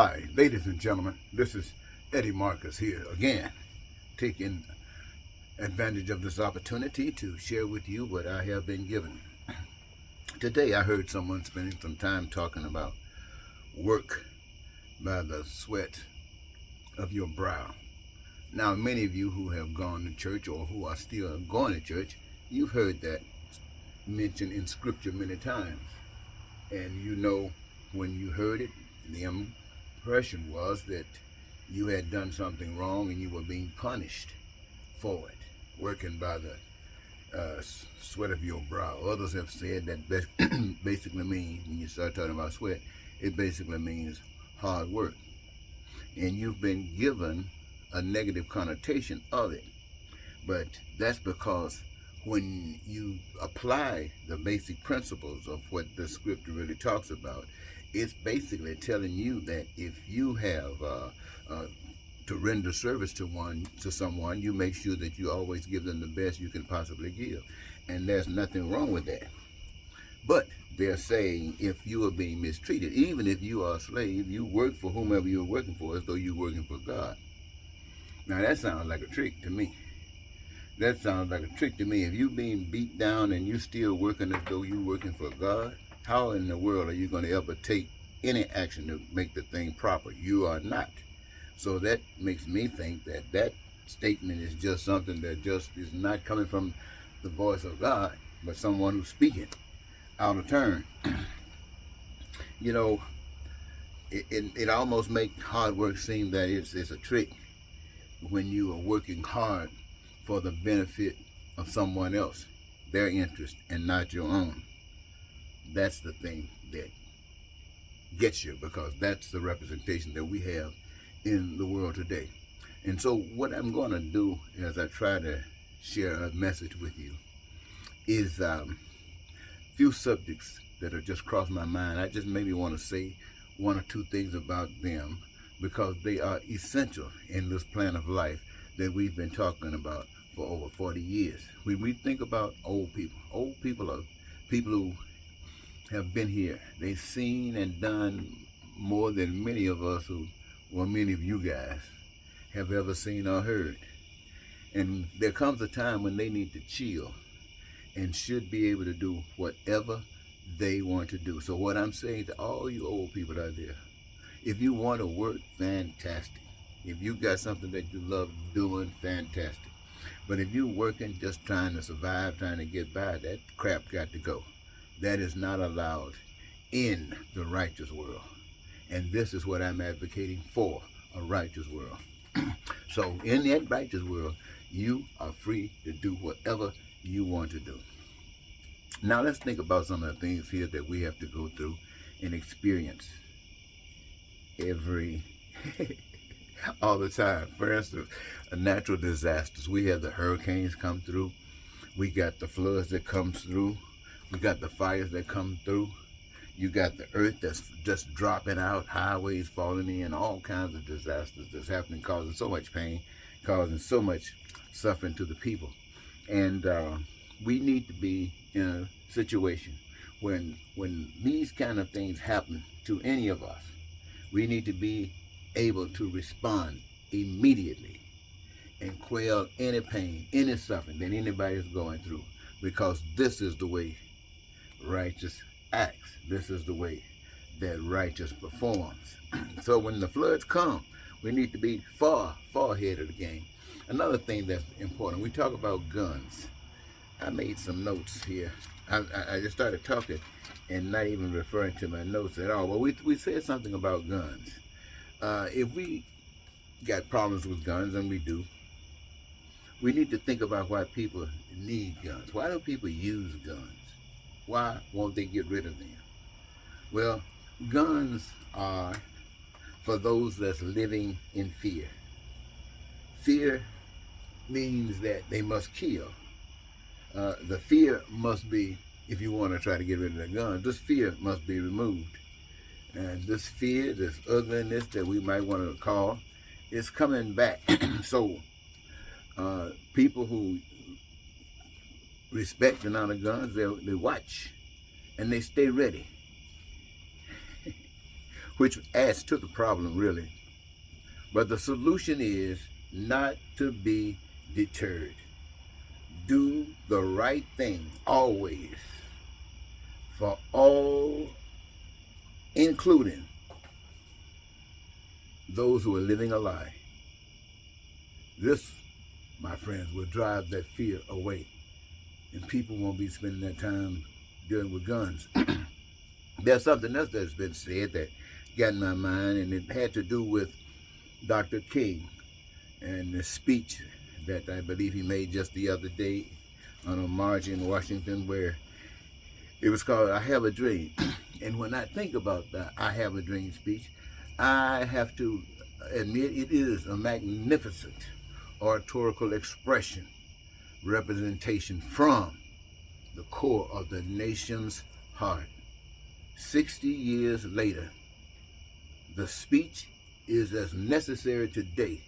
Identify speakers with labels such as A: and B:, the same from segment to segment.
A: Hi, ladies and gentlemen. This is Eddie Marcus here again, taking advantage of this opportunity to share with you what I have been given. Today, I heard someone spending some time talking about work by the sweat of your brow. Now, many of you who have gone to church or who are still going to church, you've heard that mentioned in Scripture many times. And you know, when you heard it, the impression was that you had done something wrong and you were being punished for it, working by the sweat of your brow. Others have said that basically means, when you start talking about sweat, it basically means hard work. And you've been given a negative connotation of it. But that's because when you apply the basic principles of what the scripture really talks about, it's basically telling you that if you have to render service to someone, you make sure that you always give them the best you can possibly give, and there's nothing wrong with that. But they're saying if you are being mistreated, even if you are a slave, you work for whomever you're working for as though you're working for God. Now that sounds like a trick to me. That sounds like a trick to me. If you're being beat down and you're still working as though you're working for God, how in the world are you going to ever take any action to make the thing proper? You are not. So that makes me think that that statement is just something that just is not coming from the voice of God, but someone who's speaking out of turn. You know, it almost makes hard work seem that it's a trick when you are working hard for the benefit of someone else, their interest, and not your own. That's the thing that gets you, because that's the representation that we have in the world today. And so what I'm going to do as I try to share a message with you is few subjects that have just crossed my mind. I just maybe want to say one or two things about them because they are essential in this plan of life that we've been talking about for over 40 years. When we think about old people are people who have been here. They've seen and done more than many of us many of you guys have ever seen or heard. And there comes a time when they need to chill and should be able to do whatever they want to do. So what I'm saying to all you old people out there, if you want to work, fantastic. If you got something that you love doing, fantastic. But if you're working just trying to survive, trying to get by, that crap got to go. That is not allowed in the righteous world. And this is what I'm advocating for, a righteous world. So in that righteous world, you are free to do whatever you want to do. Now let's think about some of the things here that we have to go through and experience all the time. For instance, natural disasters. We have the hurricanes come through. We got the floods that come through. We got the fires that come through. You got the earth that's just dropping out, highways falling in, all kinds of disasters that's happening, causing so much pain, causing so much suffering to the people. And we need to be in a situation when these kind of things happen to any of us, we need to be able to respond immediately and quell any pain, any suffering that anybody is going through, because this is the way righteous acts. This is the way that righteous performs. So when the floods come, we need to be far ahead of the game. Another thing that's important, we talk about guns. I made some notes here. I just started talking and not even referring to my notes at all. Well, we said something about guns. If we got problems with guns, and we do, we need to think about why people need guns. Why do people use guns? Why won't they get rid of them? Well, guns are for those that's living in fear. Fear means that they must kill. The fear must be, if you want to try to get rid of the gun, this fear must be removed. And this fear, this ugliness that we might want to call, is coming back. So people who respect and honor guns, they watch and they stay ready. which adds to the problem, really. But the solution is not to be deterred. Do the right thing always for all, including those who are living a lie. This, my friends, will drive that fear away, and people won't be spending their time dealing with guns. There's something else that's been said that got in my mind, and it had to do with Dr. King and the speech that I believe he made just the other day on a march in Washington, where it was called I Have a Dream. And when I think about the I Have a Dream speech, I have to admit it is a magnificent oratorical expression, representation from the core of the nation's heart. 60 years later, the speech is as necessary today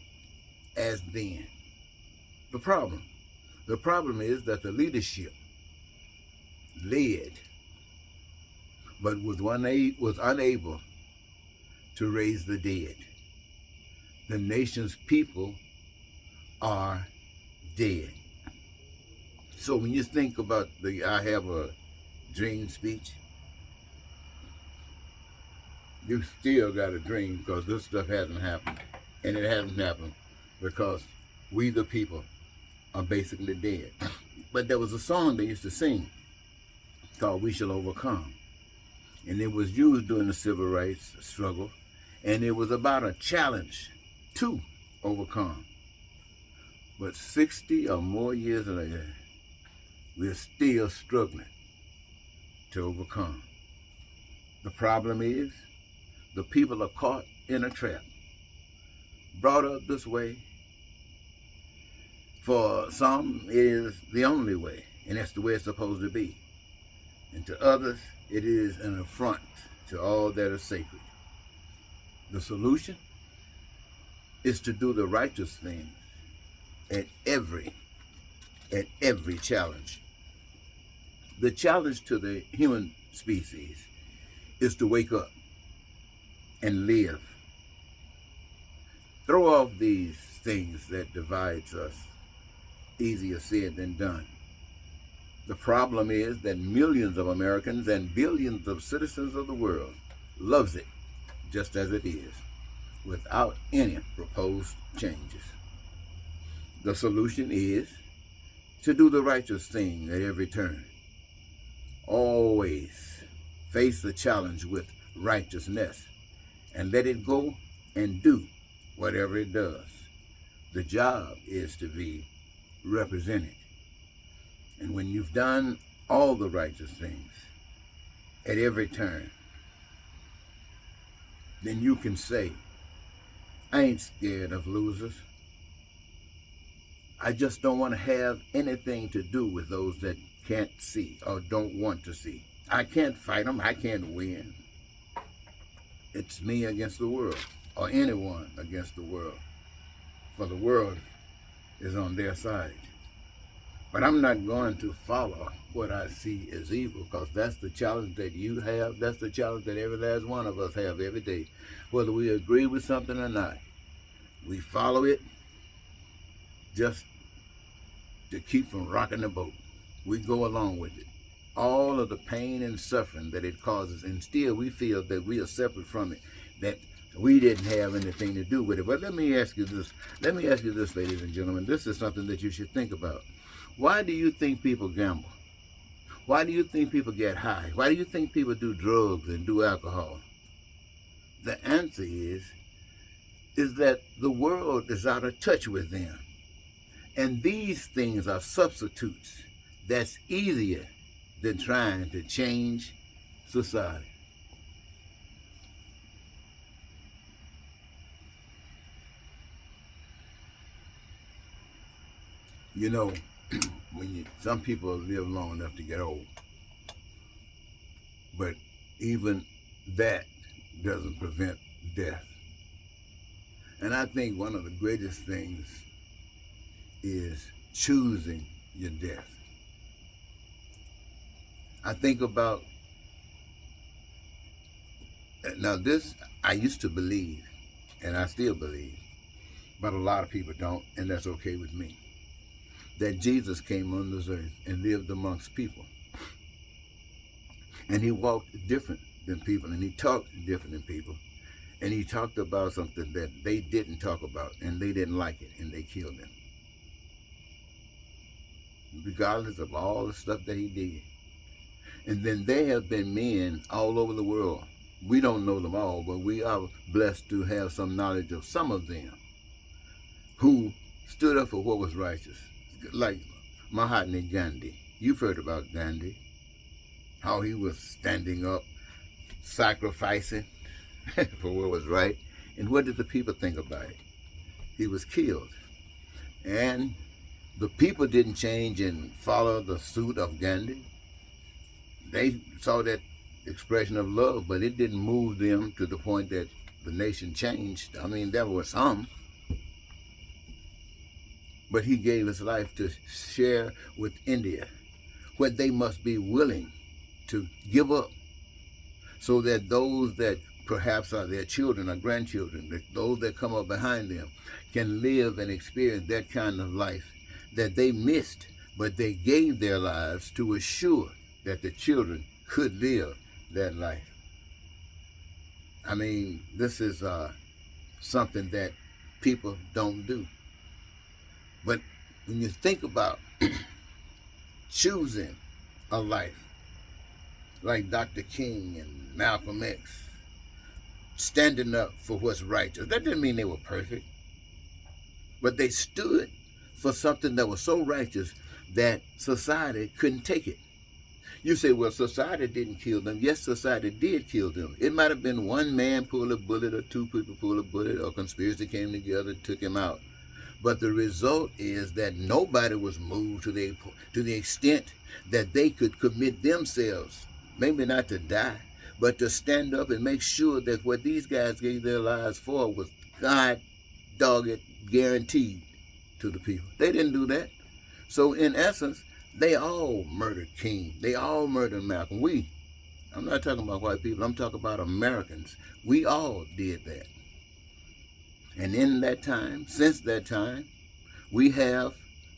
A: as then. The problem is that the leadership led, but was unable to raise the dead. The nation's people are dead. So when you think about the I Have a Dream speech, you still got a dream, because this stuff hasn't happened. And it hasn't happened because we the people are basically dead. But there was a song they used to sing called We Shall Overcome. And it was used during the civil rights struggle. And it was about a challenge to overcome. But 60 or more years later, we're still struggling to overcome. The problem is, the people are caught in a trap, brought up this way. For some, it is the only way, and that's the way it's supposed to be. And to others, it is an affront to all that is sacred. The solution is to do the righteous thing at every challenge. The challenge to the human species is to wake up and live. Throw off these things that divides us. Easier said than done. The problem is that millions of Americans and billions of citizens of the world loves it just as it is, without any proposed changes. The solution is to do the righteous thing at every turn. Always face the challenge with righteousness and let it go and do whatever it does. The job is to be represented. And when you've done all the righteous things at every turn, then you can say, I ain't scared of losers. I just don't want to have anything to do with those that can't see or don't want to see. I can't fight them. I can't win. It's me against the world, or anyone against the world, for the world is on their side. But I'm not going to follow what I see as evil, because that's the challenge that you have. That's the challenge that every last one of us have every day. Whether we agree with something or not, we follow it just to keep from rocking the boat. We go along with it. All of the pain and suffering that it causes, and still we feel that we are separate from it, that we didn't have anything to do with it. But let me ask you this, ladies and gentlemen. This is something that you should think about. Why do you think people gamble? Why do you think people get high? Why do you think people do drugs and do alcohol? The answer is that the world is out of touch with them. And these things are substitutes that's easier than trying to change society. You know, some people live long enough to get old, but even that doesn't prevent death. And I think one of the greatest things is choosing your death. I think about Now this, I used to believe, and I still believe, but a lot of people don't, and that's okay with me, that Jesus came on this earth and lived amongst people. And he walked different than people, and he talked different than people. And he talked about something that they didn't talk about, and they didn't like it, and they killed him. Regardless of all the stuff that he did. And then there have been men all over the world. We don't know them all, but we are blessed to have some knowledge of some of them who stood up for what was righteous. Like Mahatma Gandhi. You've heard about Gandhi. How he was standing up, sacrificing for what was right. And what did the people think about it? He was killed. And the people didn't change and follow the suit of Gandhi. They saw that expression of love, but it didn't move them to the point that the nation changed. I mean, there were some. But he gave his life to share with India what they must be willing to give up, so that those that perhaps are their children or grandchildren, that those that come up behind them, can live and experience that kind of life that they missed, but they gave their lives to assure that the children could live that life. I mean, this is something that people don't do. But when you think about choosing a life, like Dr. King and Malcolm X, standing up for what's righteous. That didn't mean they were perfect, but they stood for something that was so righteous that society couldn't take it. You say, well, society didn't kill them. Yes, society did kill them. It might have been one man pulled a bullet or two people pulled a bullet or conspiracy came together and took him out. But the result is that nobody was moved to the extent that they could commit themselves, maybe not to die, but to stand up and make sure that what these guys gave their lives for was God-dogged guaranteed to the people. They didn't do that. So in essence, they all murdered King. They all murdered Malcolm. I'm not talking about white people, I'm talking about Americans. We all did that. And in that time, since that time, we have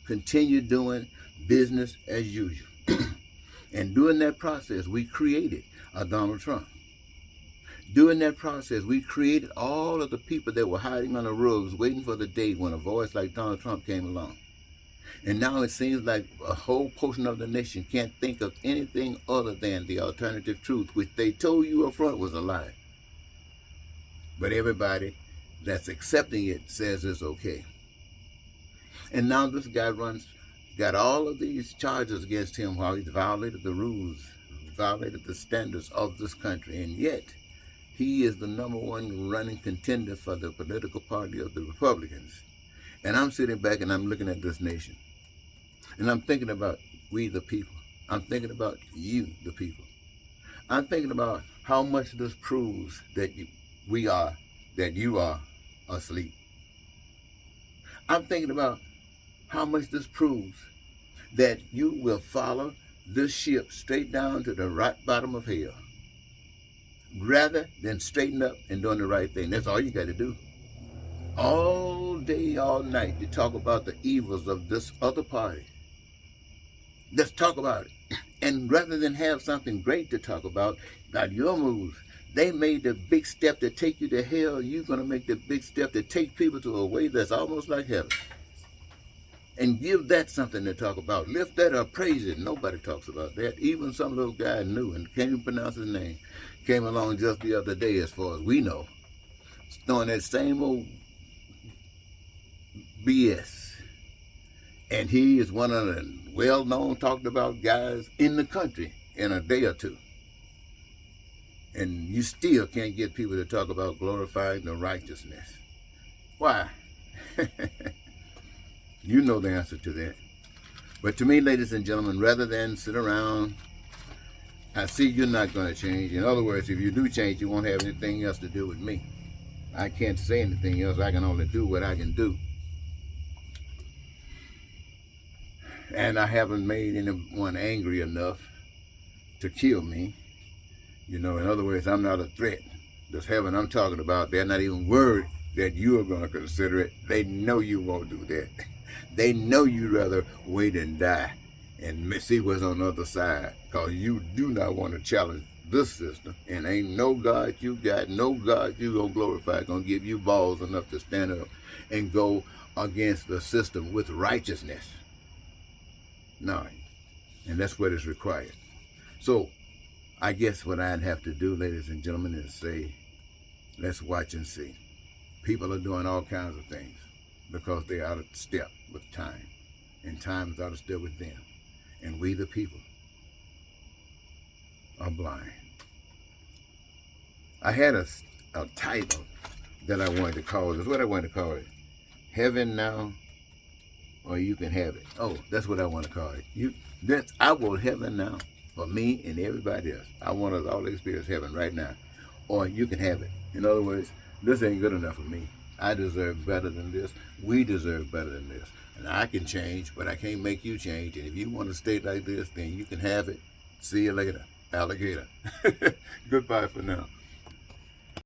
A: continued doing business as usual. And during that process, we created a Donald Trump. During that process, we created all of the people that were hiding on the rugs, waiting for the day when a voice like Donald Trump came along. And now it seems like a whole portion of the nation can't think of anything other than the alternative truth, which they told you up front was a lie. But everybody that's accepting it says it's okay. And now this guy got all of these charges against him while he's violated the rules, violated the standards of this country, and yet he is the #1 running contender for the political party of the Republicans. And I'm sitting back and I'm looking at this nation. And I'm thinking about we the people. I'm thinking about you, the people. I'm thinking about how much this proves that you are asleep. I'm thinking about how much this proves that you will follow this ship straight down to the right bottom of hell, rather than straighten up and doing the right thing. That's all you got to do. All day, all night, you talk about the evils of this other party. Let's talk about it. And rather than have something great to talk about your moves, they made the big step to take you to hell. You're going to make the big step to take people to a way that's almost like heaven. And give that something to talk about. Lift that up, praise it. Nobody talks about that. Even some little guy knew and can't even pronounce his name. Came along just the other day, as far as we know, throwing that same old BS. And he is one of the well-known, talked about guys in the country in a day or two. And you still can't get people to talk about glorifying the righteousness. Why? You know the answer to that. But to me, ladies and gentlemen, rather than sit around, I see you're not going to change. In other words, if you do change, you won't have anything else to do with me. I can't say anything else. I can only do what I can do. And I haven't made anyone angry enough to kill me. You know, in other words, I'm not a threat. This heaven I'm talking about, they're not even worried that you are going to consider it. They know you won't do that. They know you'd rather wait and die and see what's on the other side, because you do not want to challenge this system. And ain't no God you got, no God you going to glorify, going to give you balls enough to stand up and go against the system with righteousness. No. And that's what is required. So I guess what I'd have to do, ladies and gentlemen, is say, let's watch and see. People are doing all kinds of things because they're out of step with time. And time is out of step with them. And we, the people, are blind. I had a title that I wanted to call it. That's what I wanted to call it. Heaven Now, or You Can Have It. Oh, that's what I want to call it. I want heaven now for me and everybody else. I want us all to experience heaven right now, or you can have it. In other words, this ain't good enough for me. I deserve better than this. We deserve better than this. And I can change, but I can't make you change. And if you want to stay like this, then you can have it. See you later, alligator. Goodbye for now.